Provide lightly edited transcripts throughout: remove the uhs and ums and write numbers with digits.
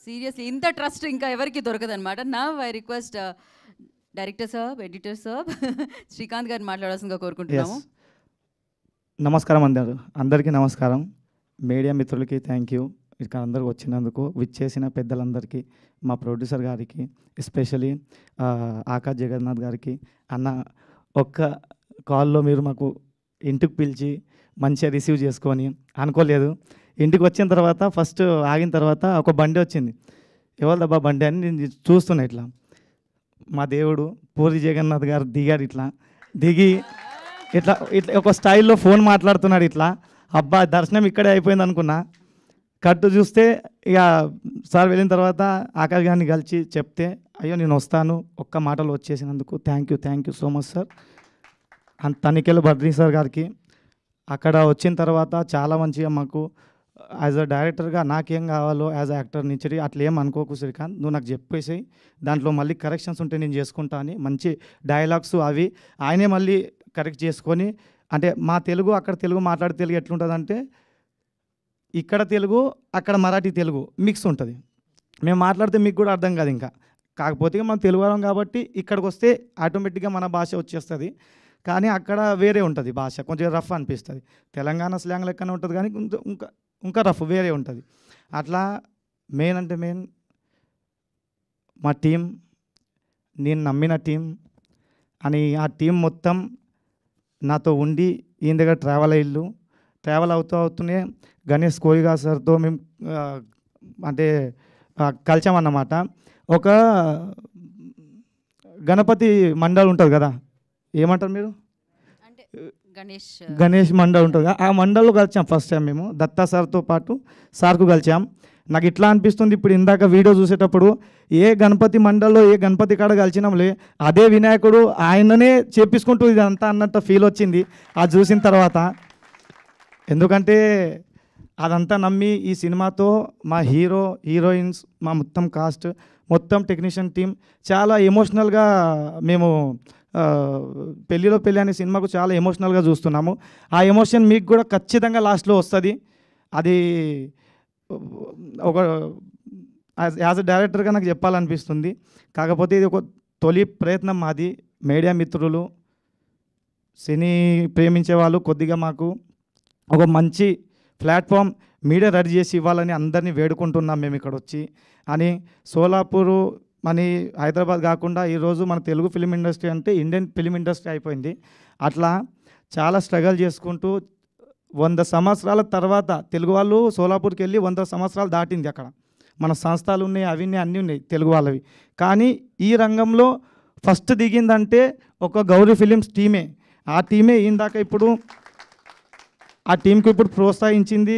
Seriously ఇంత trust ఇంకా ఎవరికి దొరకదనమాట. నా ఐ రిక్వెస్ట్ డైరెక్టర్ సాబ్, ఎడిటర్ సాబ్, శ్రీకాంత్ గారిని మాట్లాడాల్సిందిగా కోరుకుంటున్నాము. నమస్కారం అందరికీ నమస్కారం. మీడియా మిత్రులకి థ్యాంక్ యూ, ఇక్కడ అందరూ వచ్చినందుకు. విచ్చేసిన పెద్దలందరికీ, మా ప్రొడ్యూసర్ గారికి, ఎస్పెషలీ ఆకాష్ జగన్నాథ్ గారికి. అన్న ఒక్క కాల్లో మీరు మాకు ఇంటికి పిలిచి మంచిగా రిసీవ్ చేసుకొని అనుకోలేదు. ఇంటికి వచ్చిన తర్వాత ఫస్ట్ ఆగిన తర్వాత ఒక బండి వచ్చింది. ఎవరిదబ్బా బండి అని నేను చూస్తున్నా. ఇట్లా మా దేవుడు పూరి జగన్నాథ్ గారు దిగాడు. ఇట్లా దిగి ఇట్లా ఇట్లా ఒక స్టైల్లో ఫోన్ మాట్లాడుతున్నాడు. ఇట్లా అబ్బా దర్శనం ఇక్కడే అయిపోయింది అనుకున్నా. కట్టు చూస్తే ఇక సార్ వెళ్ళిన తర్వాత ఆకాష్ గారిని కలిసి చెప్తే, అయ్యో నేను వస్తాను ఒక్క మాటలు వచ్చేసినందుకు thank you so much sir. And Tanikella Badri sir గారికి అక్కడ వచ్చిన తర్వాత చాలా మంచిగా మాకు యాజ్ అ డైరెక్టర్గా నాకేం కావాలో యాజ్ అ యాక్టర్ నుంచి అట్లా ఏం అనుకోకు శ్రీకాంత్, నువ్వు నాకు చెప్పేసి దాంట్లో మళ్ళీ కరెక్షన్స్ ఉంటే నేను చేసుకుంటా అని మంచి డైలాగ్స్ అవి ఆయనే మళ్ళీ కరెక్ట్ చేసుకొని, అంటే మా తెలుగు అక్కడ తెలుగు మాట్లాడే తెలుగు ఎట్లుంటుందంటే ఇక్కడ తెలుగు అక్కడ మరాఠీ తెలుగు మిక్స్ ఉంటుంది. మేము మాట్లాడితే మీకు కూడా అర్థం కాదు ఇంకా. కాకపోతే మనం తెలుగు వాళ్ళం కాబట్టి ఇక్కడికి వస్తే ఆటోమేటిక్గా మన భాష వచ్చేస్తుంది. కానీ అక్కడ వేరే ఉంటుంది భాష, కొంచెం రఫ్ అనిపిస్తుంది. తెలంగాణ స్లాంగ్ లెక్కనే ఉంటుంది కానీ ఇంకా రఫ్ వేరే ఉంటుంది. అట్లా మెయిన్ అంటే మెయిన్ మా టీం, నేను నమ్మిన టీం అని ఆ టీం మొత్తం నాతో ఉండి ఈయన దగ్గర ట్రావెల్ అవుతూనే గణేష్ కోయిగా సార్తో మేము అంటే కలిసామన్నమాట. ఒక గణపతి మండలి ఉంటుంది కదా, ఏమంటారు మీరు, గణేష్ మండలి ఉంటుంది కదా, ఆ మండలిలో కలిసాం ఫస్ట్ టైం మేము దత్తా సార్తో పాటు సార్కు కలిసాం. నాకు ఇట్లా అనిపిస్తుంది, ఇప్పుడు ఇందాక వీడియో చూసేటప్పుడు ఏ గణపతి మండలిలో ఏ గణపతి కాడ కలిసినాంలే అదే వినాయకుడు ఆయననే చేపించుకుంటూ ఇదంతా అన్నట్టు ఫీల్ వచ్చింది అది చూసిన తర్వాత. ఎందుకంటే అదంతా నమ్మి ఈ సినిమాతో మా హీరోయిన్స్, మా మొత్తం కాస్ట్, మొత్తం టెక్నీషియన్ టీం చాలా ఎమోషనల్గా మేము పెళ్ళిలో పెళ్ళి అనే సినిమాకు చాలా ఎమోషనల్గా చూస్తున్నాము. ఆ ఎమోషన్ మీకు కూడా ఖచ్చితంగా లాస్ట్లో వస్తుంది. అది ఒక యాజ్ అ డైరెక్టర్గా నాకు చెప్పాలనిపిస్తుంది. కాకపోతే ఇది ఒక తొలి ప్రయత్నం మాది. మీడియా మిత్రులు, సినీ ప్రేమించే వాళ్ళు కొద్దిగా మాకు ఒక మంచి ప్లాట్ఫామ్ మీడియా రెడీ చేసి ఇవ్వాలని అందరినీ వేడుకుంటున్నాం మేము ఇక్కడ వచ్చి. అని సోలాపూరు మన హైదరాబాద్ కాకుండా ఈరోజు మన తెలుగు ఫిలిం ఇండస్ట్రీ అంటే ఇండియన్ ఫిలిం ఇండస్ట్రీ అయిపోయింది. అట్లా చాలా స్ట్రగల్ చేసుకుంటూ 100 సంవత్సరాల తర్వాత తెలుగు వాళ్ళు సోలాపూర్కి వెళ్ళి 100 సంవత్సరాలు దాటింది. అక్కడ మన సంస్థలు ఉన్నాయి, అవి ఉన్నాయి, అన్నీ ఉన్నాయి తెలుగు వాళ్ళవి. కానీ ఈ రంగంలో ఫస్ట్ దిగిందంటే ఒక గౌరీ ఫిలిమ్స్ టీమే. ఆ టీమే ఇందాక ఇప్పుడు ఆ టీంకి ఇప్పుడు ప్రోత్సహించింది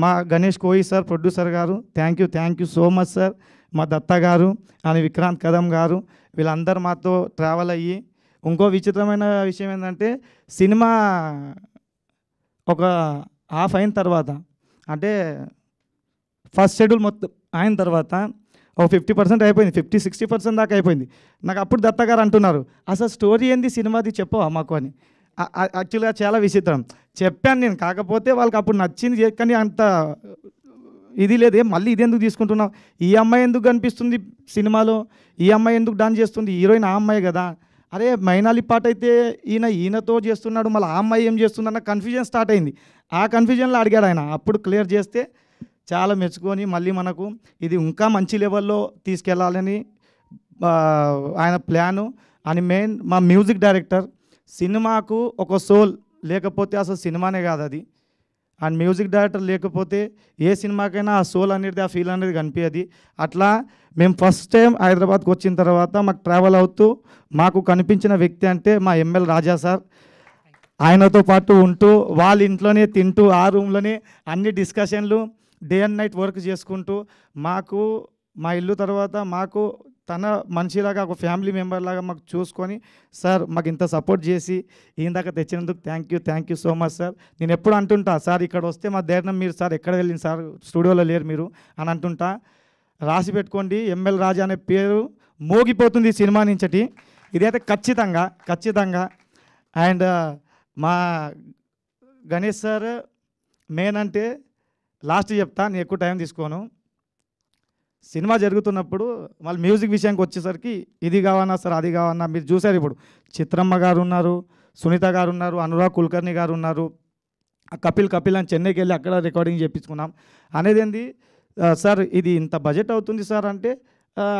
మా గణేష్ కోయి సార్, ప్రొడ్యూసర్ గారు. Thank you so much sir. మా దత్తా గారు అని విక్రాంత్ కదం గారు, వీళ్ళందరూ మాతో ట్రావెల్ అయ్యి. ఇంకో విచిత్రమైన విషయం ఏంటంటే సినిమా ఒక హాఫ్ అయిన తర్వాత, అంటే ఫస్ట్ షెడ్యూల్ మొత్తం అయిన తర్వాత ఒక 50% అయిపోయింది, 50-60% దాకా అయిపోయింది. నాకు అప్పుడు దత్తా గారు అంటున్నారు, అసలు స్టోరీ ఏంది సినిమాది చెప్పవా మాకు అని. యాక్చువల్గా చాలా విచిత్రం చెప్పాను నేను. కాకపోతే వాళ్ళకి అప్పుడు నచ్చింది, కానీ అంత ఇది లేదు. మళ్ళీ ఇది ఎందుకు తీసుకుంటున్నావు, ఈ అమ్మాయి ఎందుకు కనిపిస్తుంది సినిమాలో, ఈ అమ్మాయి ఎందుకు డాన్స్ చేస్తుంది, హీరోయిన్ ఆ అమ్మాయి కదా, అరే మైనాలి పాట అయితే ఈయనతో చేస్తున్నాడు, మళ్ళీ ఆ అమ్మాయి ఏం చేస్తుంది అన్న కన్ఫ్యూజన్ స్టార్ట్ అయింది. ఆ కన్ఫ్యూజన్లో అడిగాడు ఆయన. అప్పుడు క్లియర్ చేస్తే చాలా మెచ్చుకొని మళ్ళీ మనకు ఇది ఇంకా మంచి లెవెల్లో తీసుకెళ్ళాలని ఆయన ప్లాను. అని మెయిన్ మా మ్యూజిక్ డైరెక్టర్, సినిమాకు ఒక సోల్ లేకపోతే అసలు సినిమానే కాదు అది. అండ్ మ్యూజిక్ డైరెక్టర్ లేకపోతే ఏ సినిమాకైనా ఆ సోల్ అనేది, ఆ ఫీల్ అనేది కనిపించదు. అట్లా మేము ఫస్ట్ టైం హైదరాబాద్కి వచ్చిన తర్వాత మాకు ట్రావెల్ అవుతూ మాకు కనిపించిన వ్యక్తి అంటే మా ఎంఎల్ రాజా సార్. ఆయనతో పాటు ఉంటూ వాళ్ళ ఇంట్లోనే తింటూ ఆ రూమ్లోనే అన్ని డిస్కషన్లు, డే అండ్ నైట్ వర్క్ చేసుకుంటూ మాకు మా ఇల్లు తర్వాత మాకు తన మనిషిలాగా ఒక ఫ్యామిలీ మెంబర్ లాగా మాకు చూసుకొని, సార్ మాకు ఇంత సపోర్ట్ చేసి ఇందాక తెచ్చినందుకు thank you so much sir. నేను ఎప్పుడు అంటుంటా, సార్ ఇక్కడ వస్తే మా ధైర్యం మీరు, సార్ ఎక్కడ వెళ్ళింది సార్, స్టూడియోలో లేరు మీరు అని అంటుంటా. రాసి పెట్టుకోండి, ఎంఎల్ రాజా అనే పేరు మోగిపోతుంది ఈ సినిమా నుంచటి. ఇదైతే ఖచ్చితంగా. అండ్ మా గణేష్ సార్ మెయిన్ అంటే లాస్ట్ చెప్తా, నేను ఎక్కువ టైం తీసుకోను. సినిమా జరుగుతున్నప్పుడు వాళ్ళు మ్యూజిక్ విషయానికి వచ్చేసరికి ఇది కావన్నా సార్ అది కావన్నా మీరు చూసారు ఇప్పుడు చిత్రమ్మ గారు ఉన్నారు, సునీత గారు ఉన్నారు, అనురాగ్ కుల్కర్ణి గారు ఉన్నారు, కపిల్ అని చెన్నైకి వెళ్ళి అక్కడ రికార్డింగ్ చేయించుకున్నాం. అనేది ఏంది సార్ ఇది ఇంత బడ్జెట్ అవుతుంది సార్ అంటే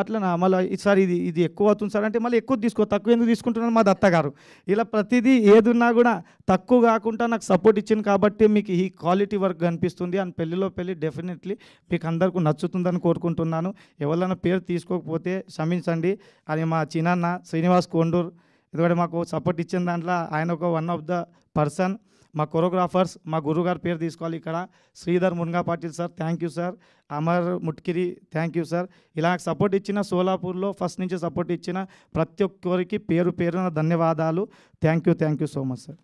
అట్లనా మళ్ళీ సార్ ఇది ఎక్కువ అవుతుంది సార్ అంటే మళ్ళీ ఎక్కువ తీసుకో, తక్కువ ఎందుకు తీసుకుంటున్నాను మా దత్త గారు. ఇలా ప్రతిదీ ఏదున్నా కూడా తక్కువ కాకుండా నాకు సపోర్ట్ ఇచ్చింది కాబట్టి మీకు ఈ క్వాలిటీ వర్క్ కనిపిస్తుంది. అండ్ పెళ్ళి డెఫినెట్లీ మీకు అందరికీ నచ్చుతుందని కోరుకుంటున్నాను. ఎవరైనా పేరు తీసుకోకపోతే క్షమించండి. అది మా చిన్నాన్న శ్రీనివాస్ కొండూరు, ఎందుకంటే మాకు సపోర్ట్ ఇచ్చిన దాంట్లో ఆయన ఒక వన్ ఆఫ్ ద పర్సన్. మా కొరియోగ్రాఫర్స్ మా గురువుగారి పేరు తీసుకోవాలి ఇక్కడ, Sridhar Munga Patil sir thank you sir, Amar Mutkiri thank you sir. ఇలా సపోర్ట్ ఇచ్చిన సోలాపూర్లో ఫస్ట్ నుంచి సపోర్ట్ ఇచ్చిన ప్రతి ఒక్కరికి పేరున ధన్యవాదాలు. Thank you so much sir.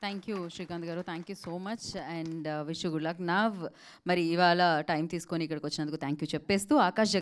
Thank you Srikanth గారు, thank you so much and wish you good luck. నా మరి ఇవాళ టైం తీసుకొని ఇక్కడికి వచ్చినందుకు థ్యాంక్ యూ చెప్పేస్తూ ఆకాష్